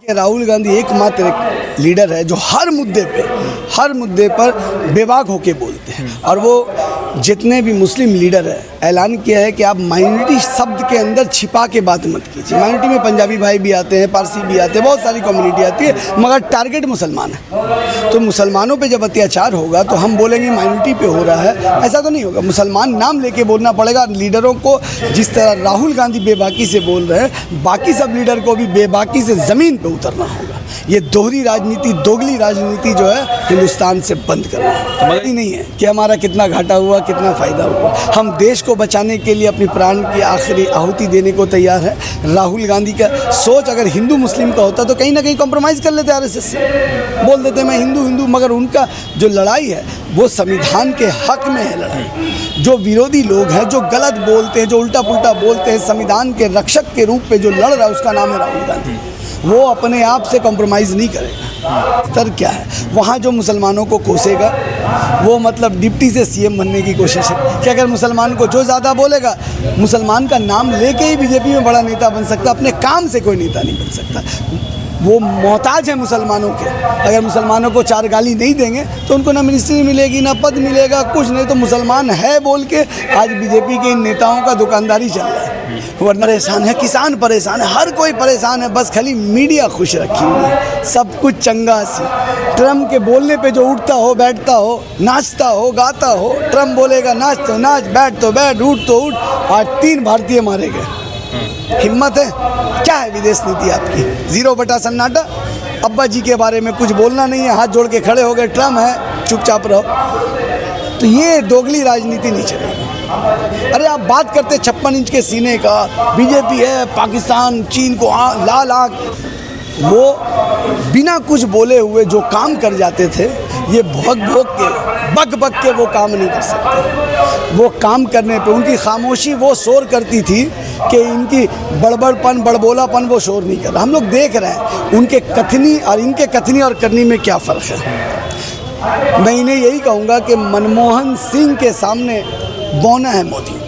देखिए, राहुल गांधी एकमात्र लीडर है जो हर मुद्दे पर बेबाक होके बोलते हैं। और वो जितने भी मुस्लिम लीडर है ऐलान किया है कि आप माइनॉरिटी शब्द के अंदर छिपा के बात मत कीजिए। माइनॉरिटी में पंजाबी भाई भी आते हैं, पारसी भी आते हैं, बहुत सारी कम्युनिटी आती है, मगर टारगेट मुसलमान है। तो मुसलमानों पे जब अत्याचार होगा तो हम बोलेंगे माइनॉरिटी पे हो रहा है, ऐसा तो नहीं होगा। मुसलमान नाम लेके बोलना पड़ेगा। लीडरों को जिस तरह राहुल गांधी बेबाकी से बोल रहे हैं, बाकी सब लीडर को भी बेबाकी से ज़मीन पे उतरना होगा। ये दोहरी राजनीति, दोगली राजनीति जो है हिंदुस्तान से बंद करना है। मगर नहीं है कि हमारा कितना घाटा हुआ, कितना फ़ायदा हुआ। हम देश को बचाने के लिए अपनी प्राण की आखिरी आहुति देने को तैयार है। राहुल गांधी का सोच अगर हिंदू मुस्लिम का होता तो कहीं ना कहीं कॉम्प्रोमाइज़ कर लेते आरएसएस से, बोल देते मैं हिंदू। मगर उनका जो लड़ाई है वो संविधान के हक में है लड़ाई। जो विरोधी लोग हैं, जो गलत बोलते हैं, जो उल्टा पुल्टा बोलते हैं, संविधान के रक्षक के रूप में जो लड़ रहा है उसका नाम है राहुल गांधी। वो अपने आप से कॉम्प्रोमाइज़ नहीं करेगा। स्तर क्या है वहाँ जो मुसलमानों को कोसेगा वो मतलब डिप्टी से सीएम बनने की कोशिश है कि अगर मुसलमान को जो ज़्यादा बोलेगा, मुसलमान का नाम लेके ही बीजेपी में बड़ा नेता बन सकता, अपने काम से कोई नेता नहीं बन सकता। वो मोहताज है मुसलमानों के। अगर मुसलमानों को चार गाली नहीं देंगे तो उनको ना मिनिस्ट्री मिलेगी, ना पद मिलेगा, कुछ नहीं। तो मुसलमान है बोल के आज बीजेपी के इन नेताओं का दुकानदारी चल रहा है। वरना परेशान है, किसान परेशान है, हर कोई परेशान है। बस खाली मीडिया खुश रखी हुई है, सब कुछ चंगा सी। ट्रम्प के बोलने पे जो उठता हो, बैठता हो, नाचता हो, गाता हो। ट्रम्प बोलेगा नाच तो नाच, बैठ तो बैठ, उठ तो उठ। आज 3 भारतीय मारे गए। हिम्मत है? क्या है विदेश नीति आपकी? 0 सन्नाटा। अब्बा जी के बारे में कुछ बोलना नहीं है, हाथ जोड़ के खड़े हो गए। ट्रम्प है, चुपचाप रहो। तो ये दोगली राजनीति नहीं चलेगी। अरे आप बात करते 56 इंच के सीने का, बीजेपी है, पाकिस्तान चीन को लाल आँख। वो बिना कुछ बोले हुए जो काम कर जाते थे, ये बक के वो काम नहीं कर सकते। वो काम करने पे उनकी खामोशी वो शोर करती थी कि इनकी बड़बड़पन, बड़बोलापन वो शोर नहीं कर रहा। हम लोग देख रहे हैं उनके कथनी और इनके कथनी और करनी में क्या फ़र्क है। मैं इन्हें यही कहूँगा कि मनमोहन सिंह के सामने बौना है मोदी।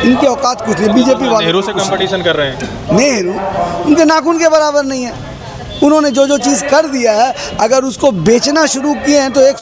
इनके औकात कुछ नहीं। बीजेपी वाले नेहरू से कंपटीशन कर रहे हैं। नेहरू उनके नाखून के बराबर नहीं है। उन्होंने जो चीज़ कर दिया है, अगर उसको बेचना शुरू किए हैं तो एक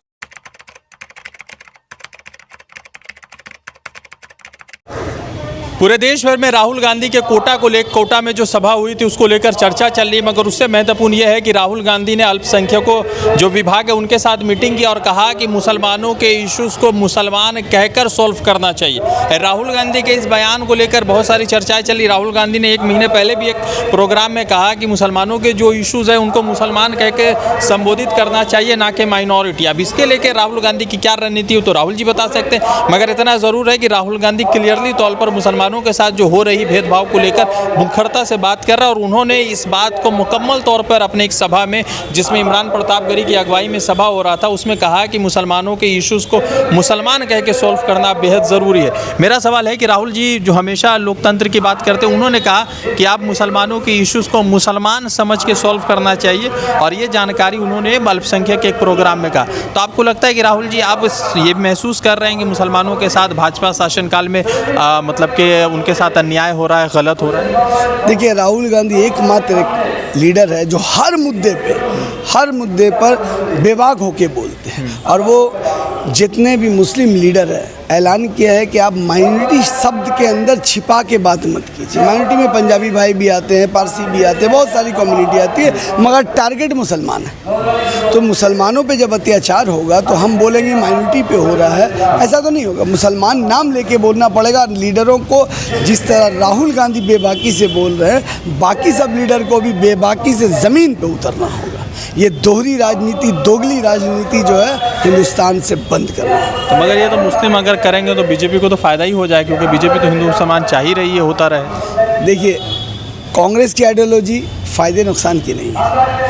पूरे देश भर में राहुल गांधी के कोटा में जो सभा हुई थी उसको लेकर चर्चा चल रही है। मगर उससे महत्वपूर्ण यह है कि राहुल गांधी ने अल्पसंख्यकों जो विभाग है उनके साथ मीटिंग की और कहा कि मुसलमानों के इश्यूज़ को मुसलमान कहकर सॉल्व करना चाहिए। राहुल गांधी के इस बयान को लेकर बहुत सारी चर्चाएं चली। राहुल गांधी ने 1 महीने पहले भी एक प्रोग्राम में कहा कि मुसलमानों के जो इशूज़ हैं उनको मुसलमान कह के संबोधित करना चाहिए, ना कि माइनॉरिटी। अब इसके लेकर राहुल गांधी की क्या रणनीति हो तो राहुल जी बता सकते हैं। मगर इतना ज़रूर है कि राहुल गांधी क्लियरली तौर पर मुसलमानों के साथ जो हो रही भेदभाव को लेकर मुखरता से बात कर रहा है। और उन्होंने इस बात को मुकम्मल तौर पर अपने एक सभा में, जिसमें इमरान प्रतापगढ़ी की अगुवाई में सभा हो रहा था, उसमें कहा कि मुसलमानों के इश्यूज़ को मुसलमान कह के सॉल्व करना बेहद ज़रूरी है। मेरा सवाल है कि राहुल जी जो हमेशा लोकतंत्र की बात करते हैं, उन्होंने कहा कि आप मुसलमानों के इश्यूज़ को मुसलमान समझ के सॉल्व करना चाहिए, और ये जानकारी उन्होंने अल्पसंख्यक के एक प्रोग्राम में कहा। तो आपको लगता है कि राहुल जी आप ये महसूस कर रहे हैं कि मुसलमानों के साथ भाजपा शासनकाल में मतलब कि उनके साथ अन्याय हो रहा है, गलत हो रहा है? देखिए, राहुल गांधी एकमात्र लीडर है जो हर मुद्दे पर बेबाक होके बोलते हैं। और वो जितने भी मुस्लिम लीडर है ऐलान किया है कि आप माइनॉरिटी शब्द के अंदर छिपा के बात मत कीजिए। माइनॉरिटी में पंजाबी भाई भी आते हैं, पारसी भी आते हैं, बहुत सारी कम्युनिटी आती है, मगर टारगेट मुसलमान है। तो मुसलमानों पे जब अत्याचार होगा तो हम बोलेंगे माइनॉरिटी पे हो रहा है, ऐसा तो नहीं होगा। मुसलमान नाम लेके बोलना पड़ेगा। लीडरों को जिस तरह राहुल गांधी बेबाकी से बोल रहे हैं, बाकी सब लीडर को भी बेबाकी से ज़मीन पे उतरना होगा। ये दोहरी राजनीति, दोगली राजनीति जो है हिंदुस्तान से बंद करना है। तो मगर ये तो मुस्लिम अगर करेंगे तो बीजेपी को तो फ़ायदा ही हो जाए, क्योंकि बीजेपी तो हिंदू मुसलमान चाह ही रही है, होता रहे। देखिए, कांग्रेस की आइडियोलॉजी फ़ायदे नुकसान की नहीं है।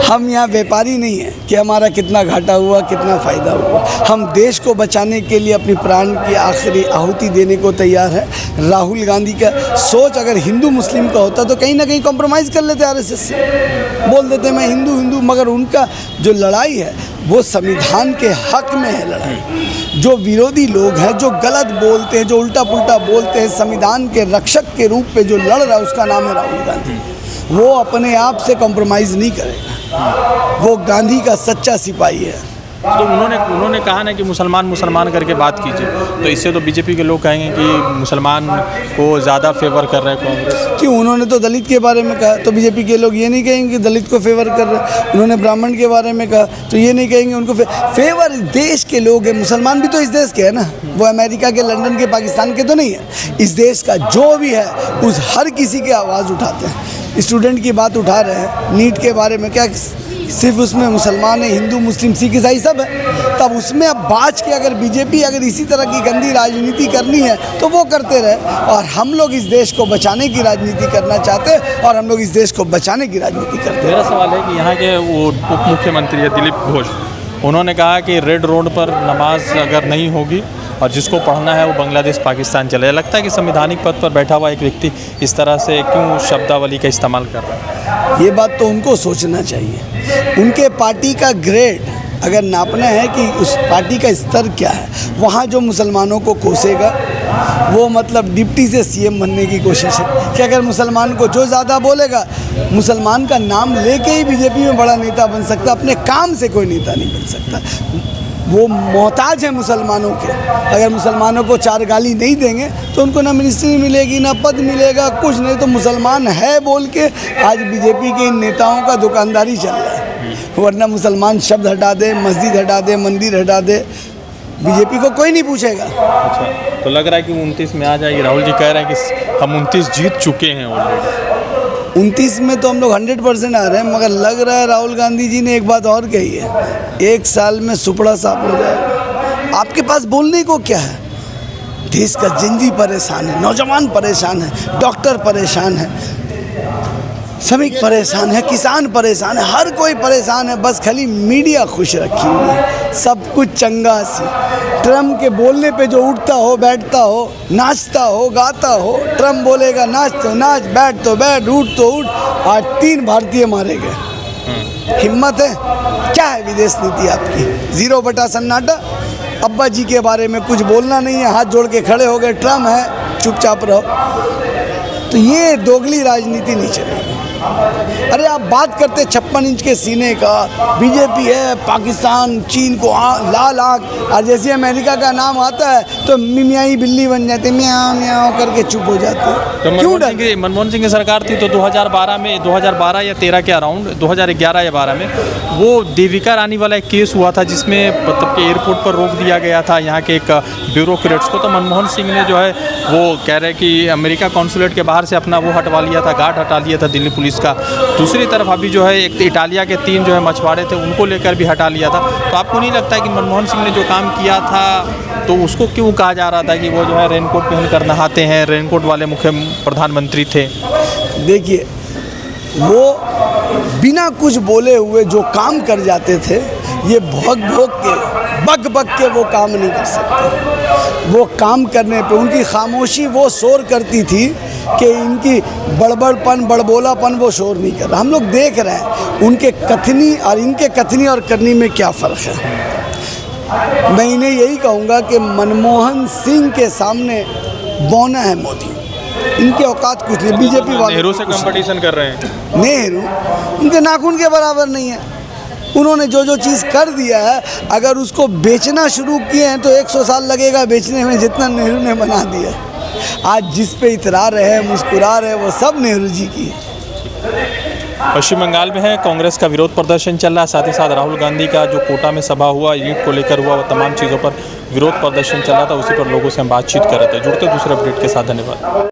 हम यहाँ व्यापारी नहीं हैं कि हमारा कितना घाटा हुआ, कितना फ़ायदा हुआ। हम देश को बचाने के लिए अपनी प्राण की आखिरी आहुति देने को तैयार है। राहुल गांधी का सोच अगर हिंदू मुस्लिम का होता तो कहीं ना कहीं कॉम्प्रोमाइज़ कर लेते आरएसएस से, बोल देते मैं हिंदू। मगर उनका जो लड़ाई है वो संविधान के हक में है लड़ाई। जो विरोधी लोग हैं, जो गलत बोलते हैं, जो उल्टा पुल्टा बोलते हैं, संविधान के रक्षक के रूप में जो लड़ रहा है उसका नाम है राहुल गांधी। वो अपने आप से कॉम्प्रोमाइज़ नहीं करेगा। वो गांधी का सच्चा सिपाही है। तो उन्होंने कहा ना कि मुसलमान करके बात कीजिए, तो इससे तो बीजेपी के लोग कहेंगे कि मुसलमान को ज़्यादा फेवर कर रहे हैं कांग्रेस। क्यों? उन्होंने तो दलित के बारे में कहा, तो बीजेपी के लोग ये नहीं कहेंगे कि दलित को फेवर कर रहे हैं। उन्होंने ब्राह्मण के बारे में कहा, तो ये नहीं कहेंगे उनको फेवर। देश के लोग हैं, मुसलमान भी तो इस देश के हैं ना, वो अमेरिका के, लंदन के, पाकिस्तान के तो नहीं है। इस देश का जो भी है उस हर किसी की आवाज़ उठाते हैं। स्टूडेंट की बात उठा रहे हैं, नीट के बारे में क्या सिर्फ उसमें मुसलमान है, हिंदू, मुस्लिम, सिख, ईसाई सब है। तब उसमें अब बाज के अगर बीजेपी अगर इसी तरह की गंदी राजनीति करनी है तो वो करते रहे, और हम लोग इस देश को बचाने की राजनीति करना चाहते हैं, और हम लोग इस देश को बचाने की राजनीति करते हैं। मेरा सवाल है कि यहाँ के वो उप मुख्यमंत्री है दिलीप घोष, उन्होंने कहा कि रेड रोड पर नमाज अगर नहीं होगी और जिसको पढ़ना है वो बांग्लादेश पाकिस्तान चले। लगता है कि संवैधानिक पद पर बैठा हुआ एक व्यक्ति इस तरह से क्यों शब्दावली का इस्तेमाल कर रहा है? ये बात तो उनको सोचना चाहिए। उनके पार्टी का ग्रेड अगर नापना है कि उस पार्टी का स्तर क्या है, वहाँ जो मुसलमानों को कोसेगा वो मतलब डिप्टी से सीएम बनने की कोशिश है कि अगर मुसलमान को जो ज़्यादा बोलेगा, मुसलमान का नाम लेके ही बीजेपी में बड़ा नेता बन सकता, अपने काम से कोई नेता नहीं बन सकता। वो मोहताज है मुसलमानों के। अगर मुसलमानों को 4 गाली नहीं देंगे तो उनको ना मिनिस्ट्री मिलेगी, ना पद मिलेगा, कुछ नहीं। तो मुसलमान है बोल के आज बीजेपी के इन नेताओं का दुकानदारी चल रहा है। वरना मुसलमान शब्द हटा दे, मस्जिद हटा दे, मंदिर हटा दे, बीजेपी को कोई नहीं पूछेगा। अच्छा, तो लग रहा है कि 29 में आ जाएगी। राहुल जी कह रहे हैं कि हम 29 जीत चुके हैं ऑलरेडी। 29 में तो हम लोग 100% आ रहे हैं, मगर लग रहा है राहुल गांधी जी ने एक बात और कही है, 1 साल में सुपड़ा साफ हो जाएगा। आपके पास बोलने को क्या है? देश का जिंदगी परेशान है, नौजवान परेशान है, डॉक्टर परेशान है, श्रमिक परेशान है, किसान परेशान है, हर कोई परेशान है। बस खाली मीडिया खुश रखी हुई है, सब कुछ चंगा सी। ट्रम्प के बोलने पे जो उठता हो, बैठता हो, नाचता हो, गाता हो, ट्रम्प बोलेगा नाच तो नाच, बैठ तो बैठ, उठ तो उठ। आज 3 भारतीय मारे गए। हिम्मत है? क्या है विदेश नीति आपकी? 0 बटा सन्नाटा। अब्बा जी के बारे में कुछ बोलना नहीं है, हाथ जोड़ के खड़े हो गए, ट्रम्प है, चुपचाप रहो। तो ये दोगली राजनीति नहीं चलेगी। अरे आप बात करते 56 इंच के सीने का, बीजेपी है, पाकिस्तान, चीन को लाल आँख, और जैसे अमेरिका का नाम आता है तो मियाई बिल्ली बन जाते, म्याऊं म्याऊं करके चुप हो जाते हैं। तो मनमोहन सिंह की सरकार थी तो 2012 या 13 के अराउंड, 2011 या 12 में वो देविका रानी वाला एक केस हुआ था जिसमें मतलब कि एयरपोर्ट पर रोक दिया गया था यहाँ के एक ब्यूरोक्रेट्स को। तो मनमोहन सिंह ने जो है वो कह रहे कि अमेरिका कॉन्सुलेट के बाहर से अपना वो हटवा लिया था, गार्ड हटा लिया था दिल्ली पुलिस का। दूसरी तरफ अभी जो है एक इटालिया के 3 जो है मछुआरे थे उनको लेकर भी हटा लिया था। तो आपको नहीं लगता कि मनमोहन सिंह ने जो काम किया था तो उसको क्यों कहा जा रहा था कि वो जो है रेनकोट पहनकर नहाते हैं, रेनकोट वाले मुख्य प्रधानमंत्री थे? देखिए, वो बिना कुछ बोले हुए जो काम कर जाते थे, ये बक के वो काम नहीं कर सकते। वो काम करने पे उनकी खामोशी वो शोर करती थी कि इनकी बड़बड़पन, बड़बोलापन वो शोर नहीं कर रहा। हम लोग देख रहे हैं उनके कथनी और इनके कथनी और करनी में क्या फ़र्क है। मैं इन्हें यही कहूँगा कि मनमोहन सिंह के सामने बौना है मोदी। इनके औकात कुछ नहीं। बीजेपी वाले नेहरू से कंपटीशन कर रहे हैं। नेहरू उनके नाखून के बराबर नहीं है। उन्होंने जो चीज़ कर दिया है, अगर उसको बेचना शुरू किए हैं तो 100 साल लगेगा बेचने में, जितना नेहरू ने बना दिया। आज जिस पे इतरा रहे हैं, मुस्कुरा रहे हैं, वो सब नेहरू जी की है। पश्चिम बंगाल में है कांग्रेस का विरोध प्रदर्शन चल रहा है, साथ ही साथ राहुल गांधी का जो कोटा में सभा हुआ, नीट को लेकर हुआ, वो तमाम चीज़ों पर विरोध प्रदर्शन चल रहा था। उसी पर लोगों से हम बातचीत कर रहे थे। जुड़ते दूसरे अपडेट के साथ, धन्यवाद।